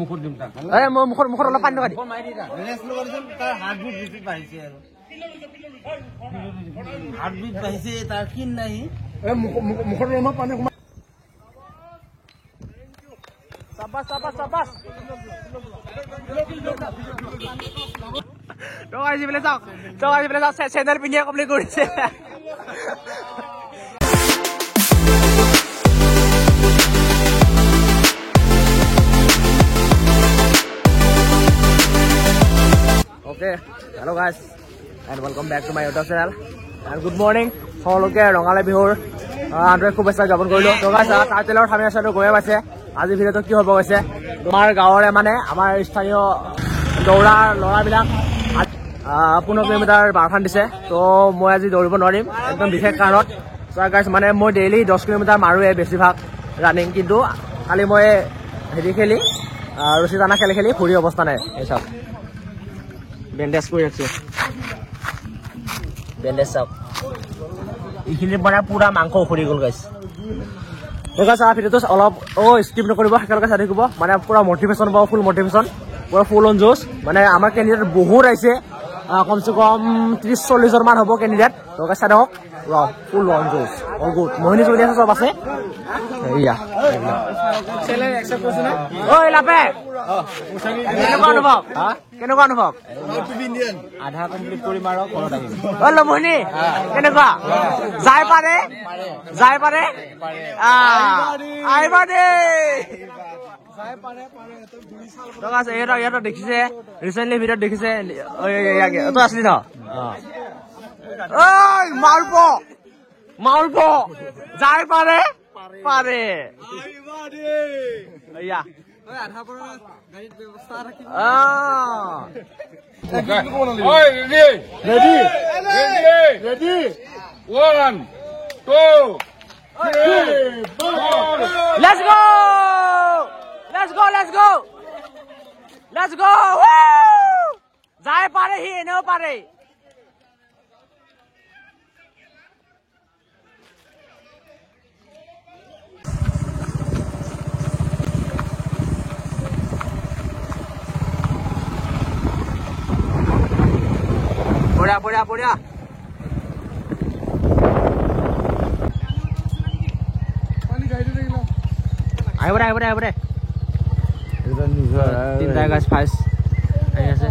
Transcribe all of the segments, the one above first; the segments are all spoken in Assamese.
মুখত অলপ পানী লগাই চেনেল পিন্ধিয়ে কমপ্লিট কৰিছে Okay, hello guys, and welcome back to my YouTube channel. And good morning. সকলোকে ৰঙালী বিহুৰ আন্তৰিক শুভেচ্ছা জ্ঞাপন কৰিলো। তো গাইছ টাইটেলৰ সামনে আছে গৈ আছে। আজি ভিডিঅ'টো কি হ'ব গৈছে? তোমাৰ গাঁৱৰে মানে আমাৰ স্থানীয় দৌৰা ল'ৰাবিলাক 15 কিলোমিটাৰ মাৰাথন দিছে। তো মই আজি দৌৰিব নোৱাৰিম একদম বিশেষ কাৰণত। তো গাইছ মানে মই ডেইলি 10 কিলোমিটাৰ মাৰোৱে বেছিভাগ ৰানিং, কিন্তু কালি মই হেৰি খেলি ৰছী টানা খেলি ফুৰি অৱস্থা নাই। এই চাওক বেণ্ডেজ কৰি ৰাখিছে, বেণ্ডেজ চাওক এইখিনিৰ পৰা পুৰা মাংস উখৰি গ'ল গাইছ। ভিডিঅ'টো অলপ স্কিপ নকৰিব, একেলগে চাই থাকিব। মানে পুৰা মটিভেশ্যন পাব, ফুল মটিভেশ্যন, পুৰা ফুল অন জোচ। মানে আমাৰ কেণ্ডিডেট বহুত আহিছে, কমচে কম 30-40জন মান হ'ব কেণ্ডিডেট। তোকে চাই থাকক, ফুল অন জোচ, অল গুড। মোহিনী চলি আছে, চব আছে। এয়া কেনেকুৱা অনুভৱ? কেনেকুৱা অনুভৱ? আধা কমপ্লিট কৰিম আৰু ঘৰত আহিম। মোহিনী কেনেকুৱা? যাই পাৰে আহিবা দেই। ইয়াতো দেখিছে, ৰিচেণ্টলি ভিডিঅ'ত দেখিছে। তই আছিলি ন? মালপ যাই পাৰে এয়া ৰেডি 1 2 3 4 let's go যাই পাৰে, সি এনেও পাৰে। বঢ়িয়া আহিব দে তিনটা গাছ ফাৰ্ষ্ট আহি আছে।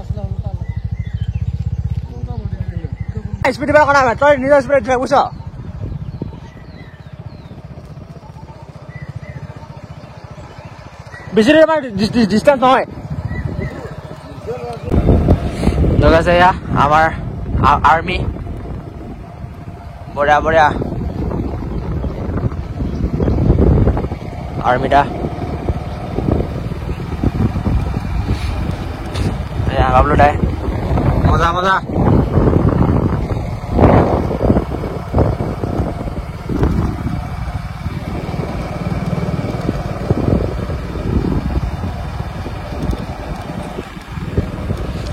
স্পীড দিব কথা নাই, তই নিজৰ স্পীড উঠা বুজিছ। বেছি ডিষ্টেঞ্চ নহয়। আছে এয়া আমাৰ আৰ্মি, বঢ়িয়া আৰ্মিটা বাবলু দাই মজা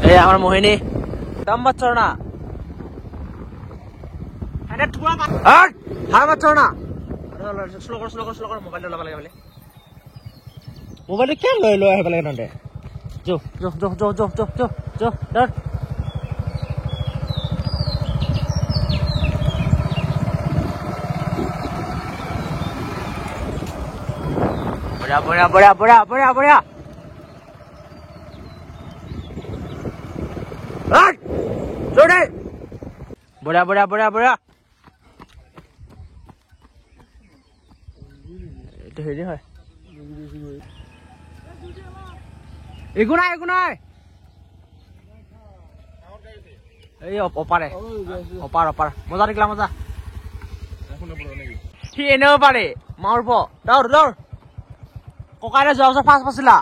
এই আমাৰ মোহিনী দম বচ্চৰ না শ্ল' কৰ মোবাইলটো ল'ব লাগে বোলে। মোবাইলটো কিয় লৈ আহিব লাগে তহঁতে? বঢ়িয়া এইটো হেৰি হয়, একো নাই এই অপাৰ মজা দেখিলা মজা। সি এনেও পাৰে মাৰিব। দৌৰ ককাইৰে যোৱা বছৰ ফাৰ্ষ্ট পাইছিলা,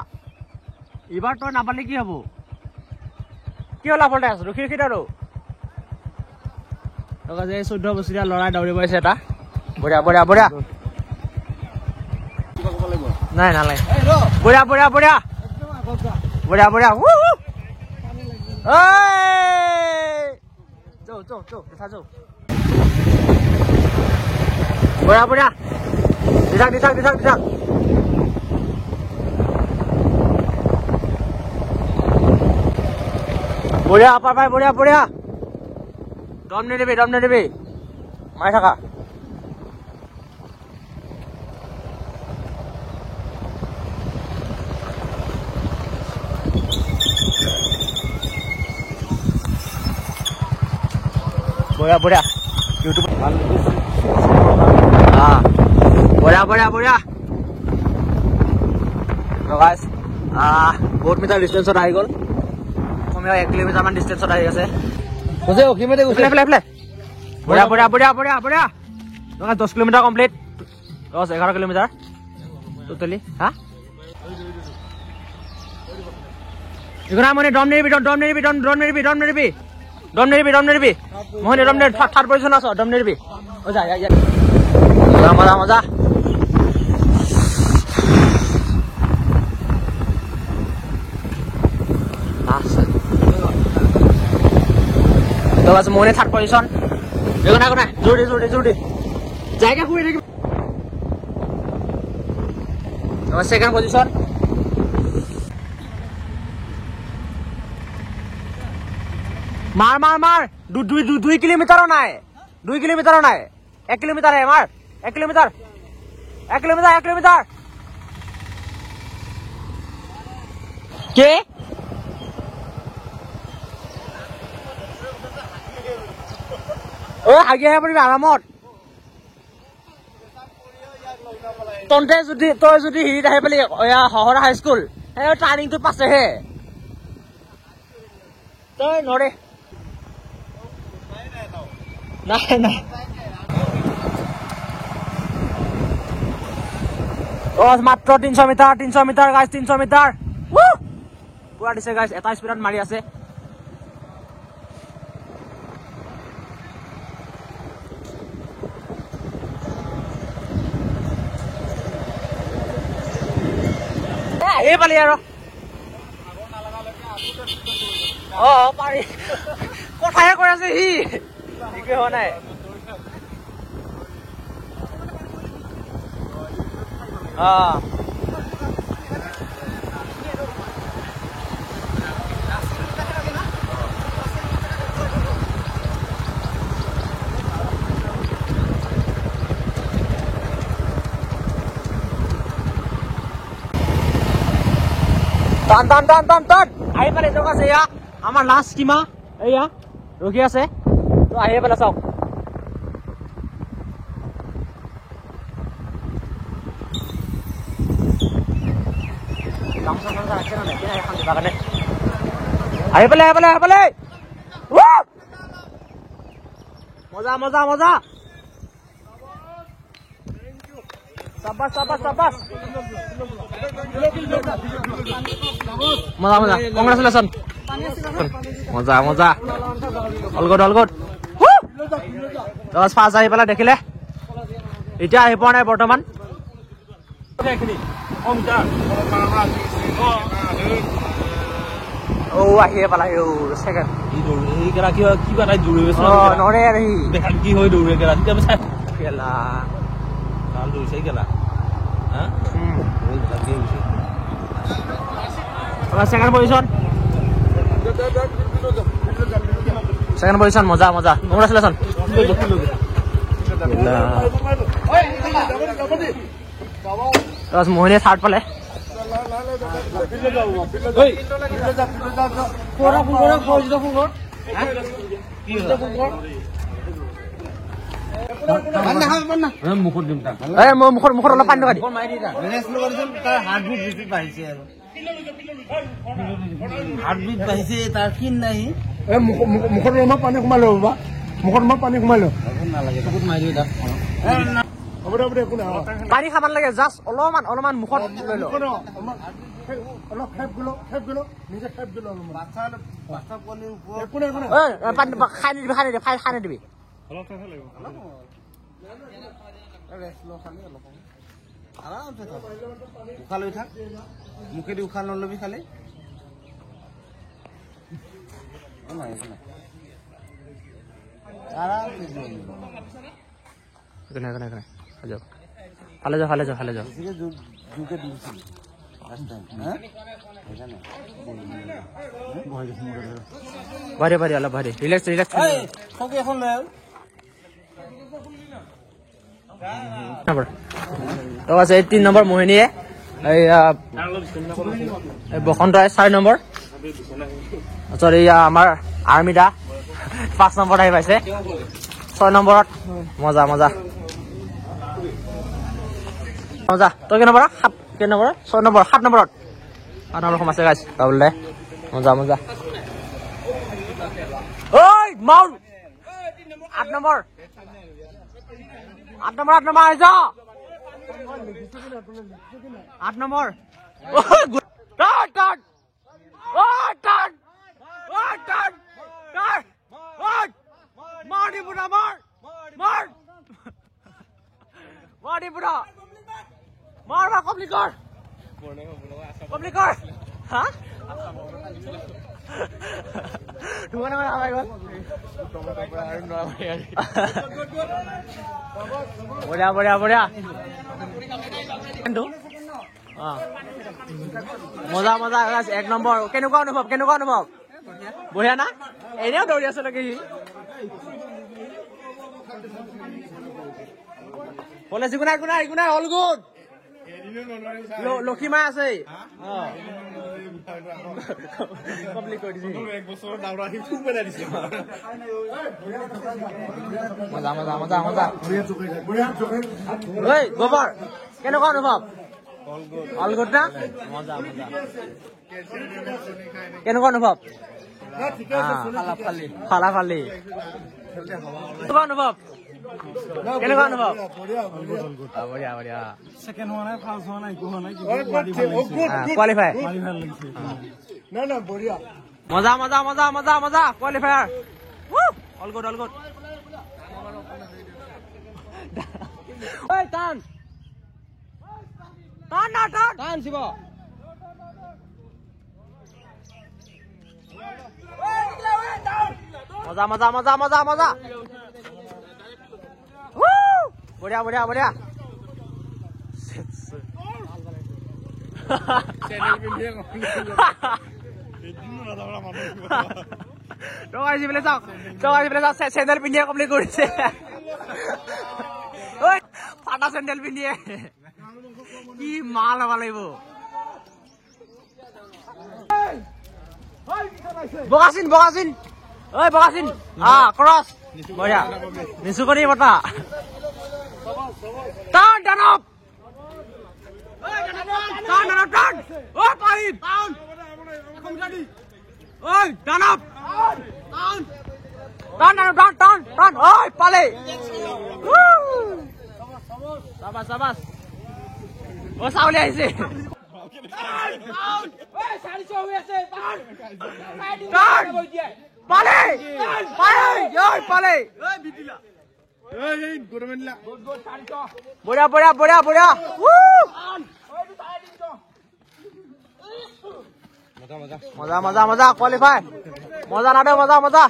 এইবাৰ তই নাপালে কি হব? কিয় লাভতে আছো ৰখি আৰু 14 বছৰীয়া ল'ৰাই দৌৰিব আহিছে এটা। বঢ়িয়া নাই নালাগে। বঢ়িয়া বঢ়িয়া দি থাক বঢ়িয়া আপাৰ পাই বঢ়িয়া বঢ়িয়া দম নিদিবি মাৰি থাকা বঢ়িয়া বঢ়িয়া ইউটিউব বঢ়িয়া গাইজ বহুত মিটাৰ ডিষ্টেঞ্চত আহি গ'ল কমেও 1 কিলোমিটাৰ মান ডিষ্টেঞ্চত আহি আছে বঢ়িয়া 10 কিলোমিটাৰ কমপ্লিট 11 কিলোমিটাৰ টোটেলি হা ইগনা মনে দম নেৰিবি মনে দম নেৰি থাৰ্ড পজিচন আছ দম নেৰিবি ও যা মজা তো বাস মনে থার্ড পজিশন দেখো না জোরে জায়গা খুঁড়ে রেখে তো সেকেন্ড পজিশন মার 2 কিলোমিটারও নাই 1 কিলোমিটার হে মার 1 কিলোমিটার কে ও হাগিয়া পৰিবি আৰামত তই যদি হিৰিত আহি পালি হহৰা হাইস্কুল সেই টাৰ্ণিংটো পাছেহে তই নৰে নাই মাত্ৰ 300 মিটাৰ গাইজ 300 মিটাৰ পুৰা দিছে গাইজ এটা স্পীডত মাৰি আছে এই পালি আৰু পাৰি কথাহে কৈ আছে সি ঠিকে হোৱা নাই টান আহি পালে চক আছে এয়া আমাৰ লাষ্ট কিমা এয়া ৰখি আছে তো আহি পেলাই চাওক আহি পেলাই মজা সাবাস মজা কংগ্ৰেচুলেশ্যন মজা অল গুড ফাৰ্ষ্ট আহি পেলাই দেখিলে এতিয়া আহি পোৱা নাই বৰ্তমান আহিয়ে পেলাই ছেকেণ্ড কিবা এটা নৰে কি হৈ দৌৰে খেলা সেকেন্ড পজিশন মজা কংগ্ৰেচুলেশ্যন মোহিনীয়ে থাৰ্ড পালে মুখত অলপ পানী দি হাৰ্টবিট বাঢ়িছে তাৰ ক্ষীণ নাই মুখত অলপ পানী সোমাই লব বাবা মুখত অলপ পানী সোমাই লব নালাগে চকুত মাৰি দিওঁ তাক পানী খাব নালাগে জাষ্ট অলপমান মুখত লৈ লওঁ অলপ খেপ গলো নিজে খেপ গলো খাই নিদিবি উশাহ লৈ থাক মুখেদি উশাহ নলবি খালি ফালে যাও জোৰকে দিছিল ভাৰী ভাৰী অলপ ভাৰী ৰিলেক্স ৰিলেক্স চকী এখন লৈ তো আছে 3 নম্বৰ মোহিনীয়ে এই বসন্ত 4 নম্বৰ সৰি আমাৰ আৰ্মিদা 5 নম্বৰত আহি পাইছে 6 নম্বৰত মজা মজা মজা তই কেই নম্বৰ 7 কেই নম্বৰ 6 নম্বৰ 7 নম্বৰত 8 নম্বৰ সমাছে গাইছ বাবুলে মজা মজা ঐ মাউল 8 নম্বৰ 8 নম্বৰ আহিছ 8 নম্বৰ টাট টাট ও টাট ও টাট টাট ও মার দি বুড়া মার মার মার দি বুড়া মার বা কমপ্লিট কর হ্যাঁ দুখানে মানে হাবাই গল বঢ়িয়া বঢ়িয়া বঢ়িয়া মজা মজা 1 নম্বৰ কেনেকুৱা অনুভৱ বঢ়িয়া না এনেও দৌৰি আছে নেকি কলেজ একো নাই অল গুড লক্ষীমা আছে কমপ্লিট কৰি দিছে এক বছৰ দাউৰা আহি খুব বেলা দিছে মজা মজা মজা মজা ঐ গোবৰ কেনেকুৱা অনুভৱ অল গুড না মজা মজা কেনেকুৱা অনুভৱ ফালা ফালি কেনেকুৱা অনুভৱ বঢ়িয়া বঢ়িয়া সেকেন্ড হোৱা নাই ফাৰ্ষ্ট হোৱা নাই একো হোৱা নাই কোৱালিফাই না না বঢ়িয়া মজা মজা মজা মজা মজা কোৱালিফায়াৰ অল গুড ঐ টান শিৱ মজা মজা মজা মজা মজা বঢ়িয়া বঢ়িয়া বঢ়িয়া চেণ্ডেল পিন্ধিয়ে কমপ্লিট কৰিছে ফাটা চেণ্ডেল পিন্ধিয়ে কি মাল হব লাগিব বগাচিন ঐ বগাচিন ক্ৰছ বঢ়িয়া নিচু কৰি বতা টান দানৱ টান ঐ পাৰিম ঐ দানৱ টান ঐ পালে চাবাছ ও চাউলি আহিছে বঢ়িয়া বঢ়িয়া বঢ়িয়া বঢ়িয়া মজা মজা মজা কোৱালিফাই মজা না মজা মজা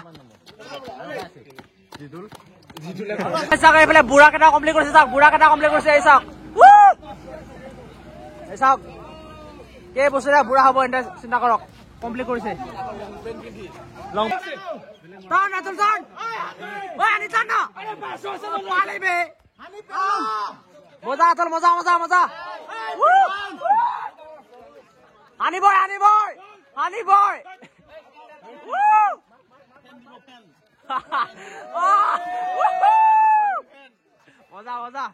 চাওক এইফালে বুঢ়া কেইটা কমপ্লিট কৰিছে এই চাওক চাওক কেই বছৰীয়া বুঢ়া হ'ব এনে চিন্তা কৰক কমপ্লিট কৰিছে মজা আচল মজা মজা মজা আনিবই মজা মজা